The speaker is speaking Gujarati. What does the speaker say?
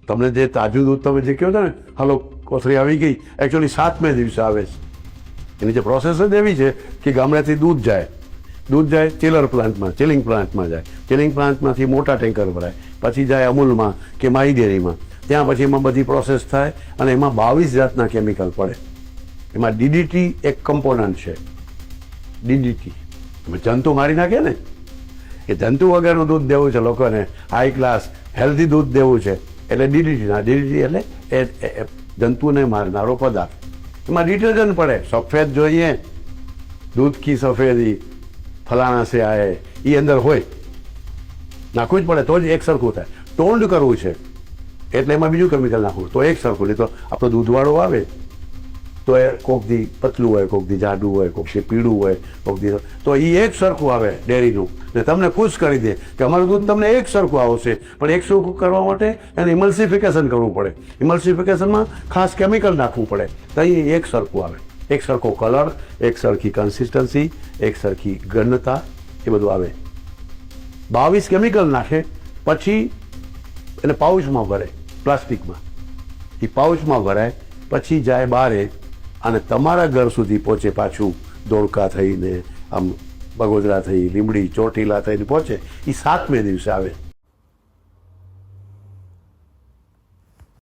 તમને જે તાજું દૂધ તમે જે કહો છો ને હાલો કોથળી આવી ગઈ, એકચ્યુઅલી 7મે દિવસે આવે છે. એની જે પ્રોસેસ જ એવી છે કે ગામડેથી દૂધ જાય ચિલર પ્લાન્ટમાં, ચિલિંગ પ્લાન્ટમાં જાય, ચિલિંગ પ્લાન્ટમાંથી મોટા ટેન્કર ભરાય, પછી જાય અમૂલમાં કે માઈ ડેરીમાં, ત્યાં પછી એમાં બધી પ્રોસેસ થાય અને એમાં 22 જાતના કેમિકલ પડે. એમાં ડીડીટી એક કમ્પોનન્ટ છે. ડીડીટી જંતુ મારી નાખે ને, એ જંતુ વગરનું દૂધ દેવું છે લોકોને, હાઈ ક્લાસ હેલ્ધી દૂધ દેવું છે, એટલે ડીડીટી એટલે એ જંતુને મારનારો પદાર્થ. એમાં ડિટર્જન્ટ પડે, સફેદ જોઈએ, દૂધ કી સફેદી ફલાણા છે આ એ અંદર હોય, નાખવું જ પડે તો જ એક સરખું થાય. ટોન્ડ કરવું છે એટલે એમાં બીજું કેમિકલ નાખવું તો એક સરખું. નહીં તો આપણો દૂધવાળો આવે તો એ કોકથી પતલું હોય, કોકથી જાડું હોય, કોકથી પીળું હોય, કોકથી તો એ એક સરખું આવે ડેરીનું ને તમને ખુશ કરી દે કે અમારું દૂધ તમને એક સરખું આવશે. પણ એક સરખું કરવા માટે એને ઇમલ્સિફિકેશન કરવું પડે. ઇમલ્સિફિકેશનમાં ખાસ કેમિકલ નાખવું પડે તો એ એક સરખું આવે, એક સરખો કલર, એક સરખી કન્સિસ્ટન્સી, એક સરખી ઘનતા, એ બધું આવે. 22 કેમિકલ નાખે પછી એને પાઉચમાં ભરે, પ્લાસ્ટિકમાં. એ પાઉચમાં ભરાય પછી જાય બારે અને તમારા ઘર સુધી પહોંચે. પાછું ધોળકા થઈને આમ બગોદરા થઈ, લીંબડી, ચોટીલા થઈને પહોંચે. એ 7મે દિવસે આવે.